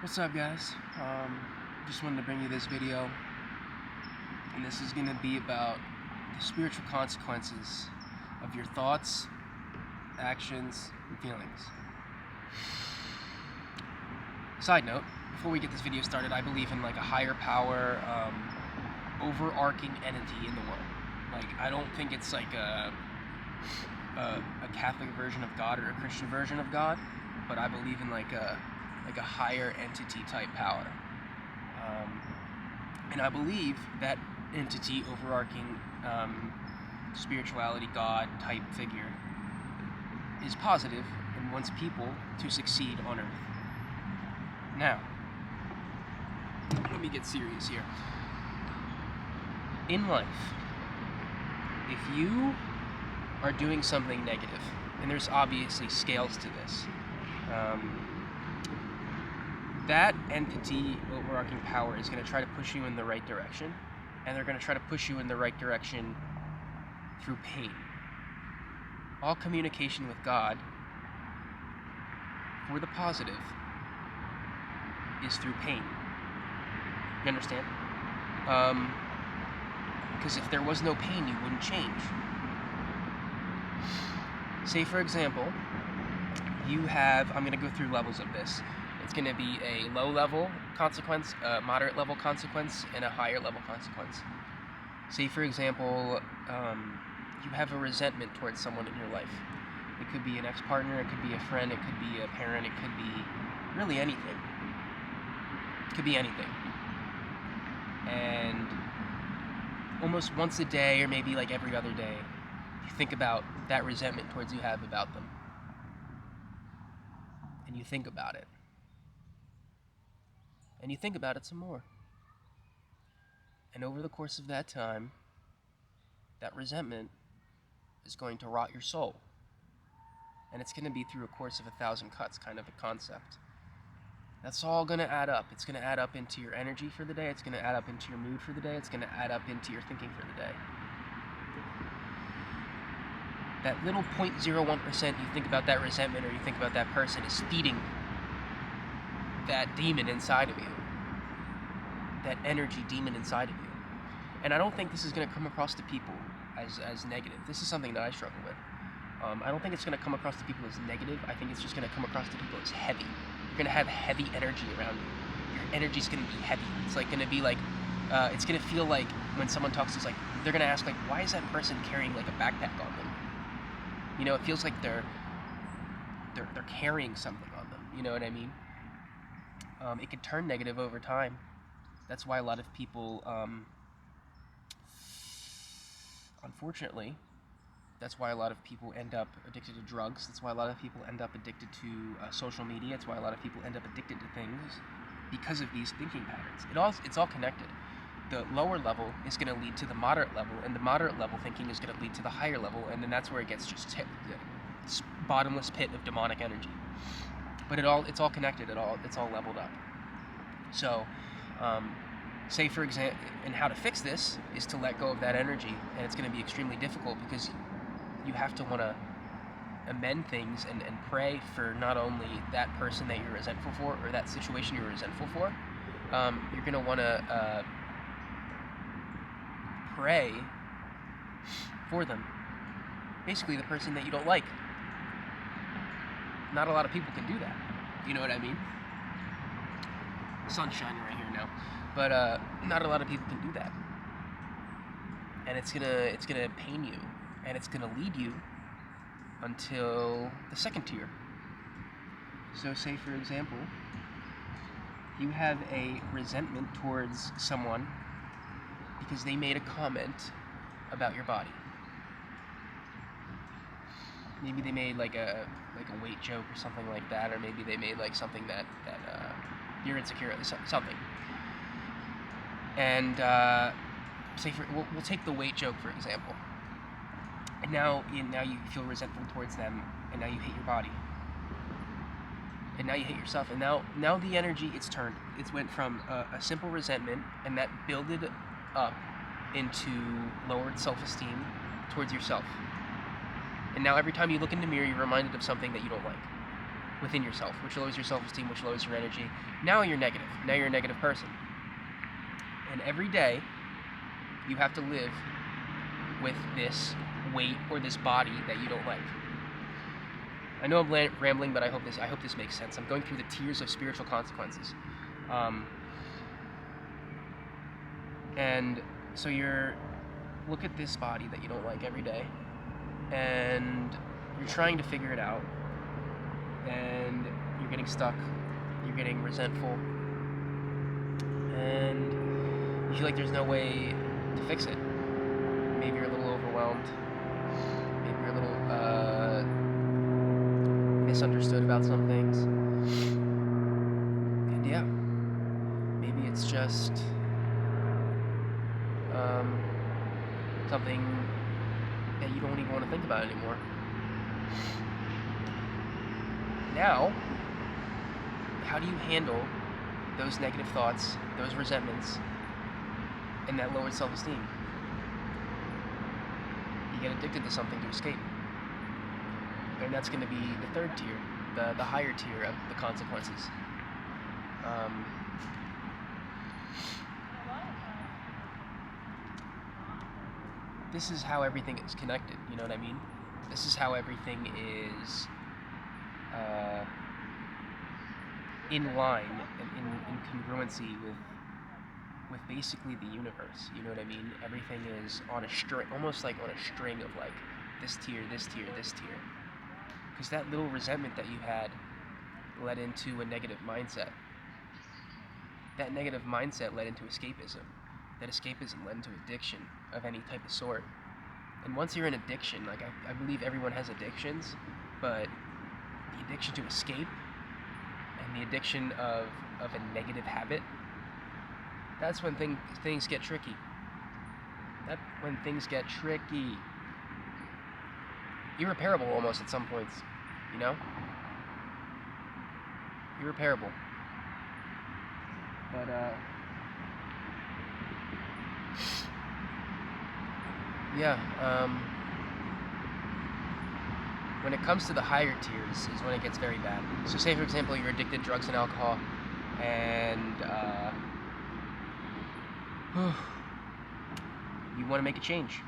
What's up, guys? Just wanted to bring you this video, and this is going to be about the spiritual consequences of your thoughts, actions, and feelings. Side note, before we get this video started, I believe in like a higher power, overarching entity in the world. Like, I don't think it's like a Catholic version of God or a Christian version of God, but I believe in like a higher entity type power. And I believe that entity, overarching spirituality, God type figure, is positive and wants people to succeed on Earth. Now, let me get serious here. In life, if you are doing something negative, and there's obviously scales to this, that entity, overarching power, is going to try to push you in the right direction, and they're going to try to push you in the right direction through pain. All communication with God, for the positive, is through pain. You understand? Because if there was no pain, you wouldn't change. Say, for example, you have, I'm going to go through levels of this. It's going to be a low level consequence, a moderate level consequence, and a higher level consequence. Say, for example, you have a resentment towards someone in your life. It could be an ex-partner, it could be a friend, it could be a parent, it could be really anything. It could be anything. And almost once a day, or maybe like every other day, you think about that resentment towards you have about them. And you think about it. And you think about it some more. And over the course of that time, that resentment is going to rot your soul. And it's going to be through a course of 1,000 cuts, kind of a concept. That's all going to add up. It's going to add up into your energy for the day. It's going to add up into your mood for the day. It's going to add up into your thinking for the day. That little 0.01% you think about that resentment or you think about that person is feeding that demon inside of you, that energy demon inside of you. And I don't think this is going to come across to people as negative. This is something that I struggle with. I don't think it's going to come across to people as negative. I think it's just going to come across to people as heavy. You're going to have heavy energy around you. Your energy's going to be heavy. It's like going to be like, it's going to feel like when someone talks, it's like, they're going to ask like, why is that person carrying like a backpack on them? You know, it feels like they're carrying something on them. You know what I mean? It could turn negative over time. That's why a lot of people, unfortunately, that's why a lot of people end up addicted to drugs. That's why a lot of people end up addicted to social media. It's why a lot of people end up addicted to things because of these thinking patterns. It's all connected. The lower level is going to lead to the moderate level, and the moderate level thinking is going to lead to the higher level, and then that's where it gets just this bottomless pit of demonic energy. But it's all connected. It's all leveled up. So, say for example, and how to fix this is to let go of that energy, and it's going to be extremely difficult because you have to want to amend things and pray for not only that person that you're resentful for or that situation you're resentful for. You're going to want to pray for them. Basically, the person that you don't like. Not a lot of people can do that. You know what I mean? The sun's shining right here now, but not a lot of people can do that. And it's gonna pain you, and it's gonna lead you until the second tier. So, say for example, you have a resentment towards someone because they made a comment about your body. Maybe they made like a weight joke or something like that, or maybe they made like something that you're insecure at, something. And say we'll take the weight joke for example. And now you feel resentful towards them, and now you hate your body, and now you hate yourself, and now the energy, it's turned. It's went from a simple resentment, and that builded up into lowered self-esteem towards yourself. And now every time you look in the mirror, you're reminded of something that you don't like. within yourself, which lowers your self-esteem, which lowers your energy. Now you're negative. Now you're a negative person. And every day, you have to live with this weight or this body that you don't like. I know I'm rambling, but I hope this makes sense. I'm going through the tiers of spiritual consequences. And so look at this body that you don't like every day, and you're trying to figure it out, and you're getting stuck, you're getting resentful, and you feel like there's no way to fix it. Maybe you're a little overwhelmed, maybe you're a little misunderstood about some things, and yeah, maybe it's just something that you don't even want to think about anymore. Now, how do you handle those negative thoughts, those resentments, and that lowered self-esteem? You get addicted to something to escape. And that's going to be the third tier, the higher tier of the consequences. This is how everything is connected, you know what I mean? This is how everything is in line and in congruency with basically the universe, you know what I mean? Everything is on a string, almost like on a string of like this tier, this tier, this tier. Because that little resentment that you had led into a negative mindset. That negative mindset led into escapism. That escapism led into addiction of any type of sort. And once you're in addiction, like I believe everyone has addictions, but the addiction to escape and the addiction of a negative habit, that's when things get tricky. That's when things get tricky. Irreparable almost at some points, you know? Irreparable. But when it comes to the higher tiers is when it gets very bad. So say for example you're addicted to drugs and alcohol, and you want to make a change.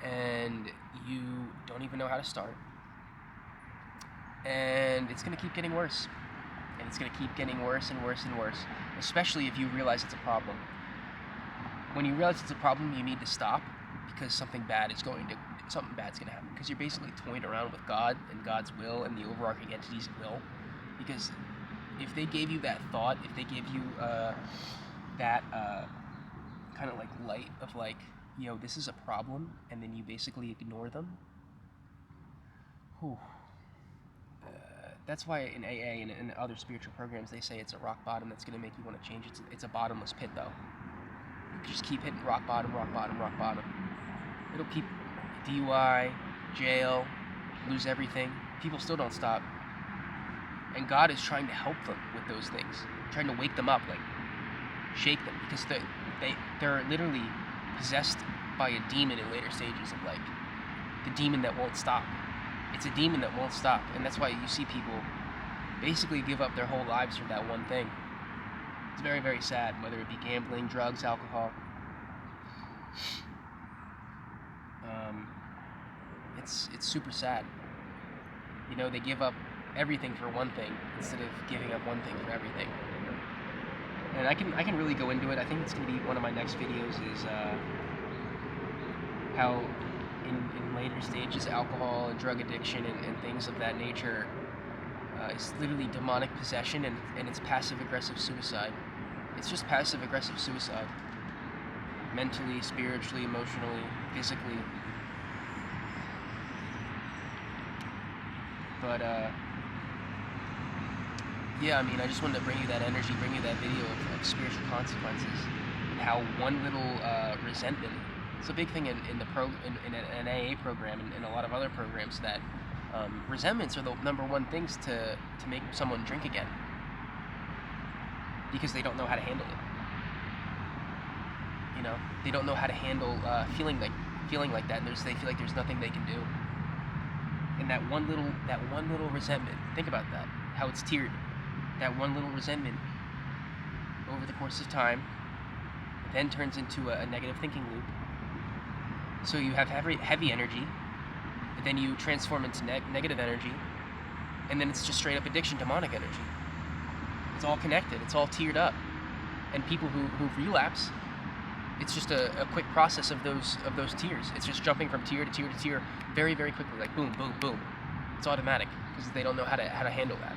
And you don't even know how to start. And it's going to keep getting worse. And it's going to keep getting worse and worse and worse, especially if you realize it's a problem. When you realize it's a problem, you need to stop, because something bad's going to happen, because you're basically toying around with God and God's will and the overarching entity's will. Because if they gave you that thought, if they gave you that kind of like light of like, this is a problem, and then you basically ignore them, that's why in AA and in other spiritual programs they say it's a rock bottom that's going to make you want to change. It's a bottomless pit, though. You just keep hitting rock bottom, rock bottom, rock bottom. It'll keep DUI, jail, lose everything. People still don't stop. And God is trying to help them with those things, trying to wake them up, like shake them, because they're literally possessed by a demon in later stages of like the demon that won't stop. It's a demon that won't stop, and that's why you see people basically give up their whole lives for that one thing. It's very, very sad, whether it be gambling, drugs, alcohol. It's super sad. They give up everything for one thing instead of giving up one thing for everything. And I can really go into it. I think it's going to be one of my next videos, is how in later stages alcohol and drug addiction and things of that nature is literally demonic possession, and it's passive-aggressive suicide. It's just passive-aggressive suicide. Mentally, spiritually, emotionally, physically. But I just wanted to bring you that energy, bring you that video of spiritual consequences, and how one little resentment. It's a big thing in an AA program and a lot of other programs, that resentments are the number one things to make someone drink again, because they don't know how to handle it. They don't know how to handle feeling like that. And they feel like there's nothing they can do. And that one little resentment, think about that, how it's tiered. That one little resentment over the course of time then turns into a negative thinking loop. So you have heavy energy, but then you transform into negative energy, and then it's just straight up addiction, demonic energy. It's all connected, it's all tiered up. And people who relapse, it's just a quick process of those tiers. It's just jumping from tier to tier to tier very, very quickly, like boom, boom, boom. It's automatic because they don't know how to handle that.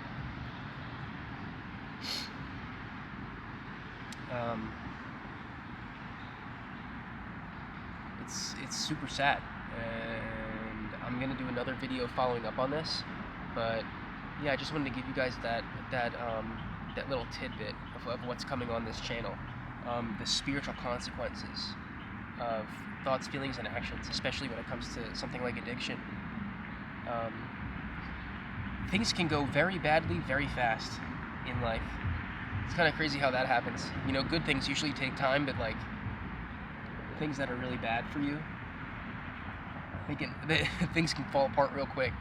It's super sad, and I'm gonna do another video following up on this. But yeah, I just wanted to give you guys that little tidbit of what's coming on this channel. The spiritual consequences of thoughts, feelings, and actions, especially when it comes to something like addiction. Things can go very badly very fast in life. It's kind of crazy how that happens. You know, good things usually take time, but like things that are really bad for you, things can fall apart real quick.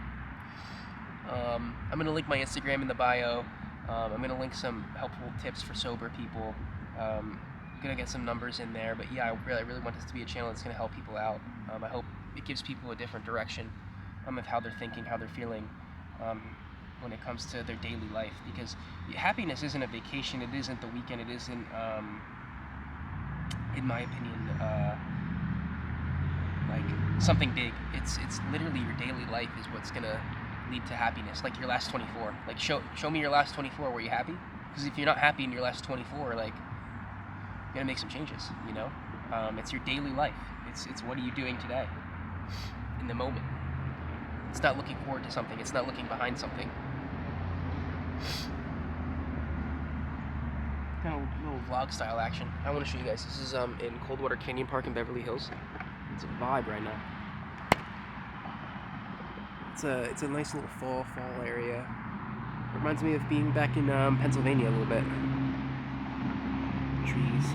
I'm gonna link my Instagram in the bio. I'm gonna link some helpful tips for sober people. Gonna get some numbers in there, but yeah, I really want this to be a channel that's gonna help people out. I hope it gives people a different direction of how they're thinking, how they're feeling when it comes to their daily life. Because happiness isn't a vacation, it isn't the weekend, it isn't, in my opinion, like something big. It's literally your daily life is what's gonna lead to happiness. Like your last 24. Like show me your last 24. Were you happy? Because if you're not happy in your last 24, like you gotta make some changes. You know, it's your daily life. It's what are you doing today, in the moment. It's not looking forward to something. It's not looking behind something. Kind of little vlog style action. I want to show you guys. This is in Coldwater Canyon Park in Beverly Hills. It's a vibe right now. It's a nice little fall area. It reminds me of being back in Pennsylvania a little bit. Trees.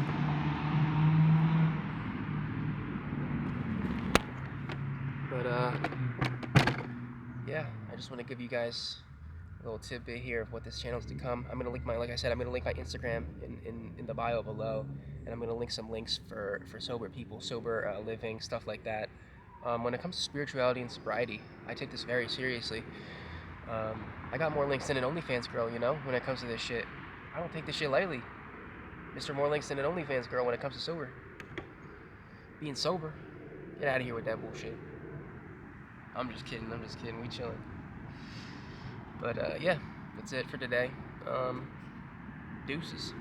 But yeah, I just want to give you guys a little tidbit here of what this channel's to come. I'm gonna link like I said, I'm gonna link my Instagram in the bio below, and I'm gonna link some links for sober people, sober living, stuff like that. When it comes to spirituality and sobriety, I take this very seriously. I got more links than an OnlyFans girl, you know, when it comes to this shit. I don't take this shit lightly. Mr. More links than an OnlyFans girl when it comes to sober. Being sober. Get out of here with that bullshit. I'm just kidding, we chilling. But yeah, that's it for today. Deuces.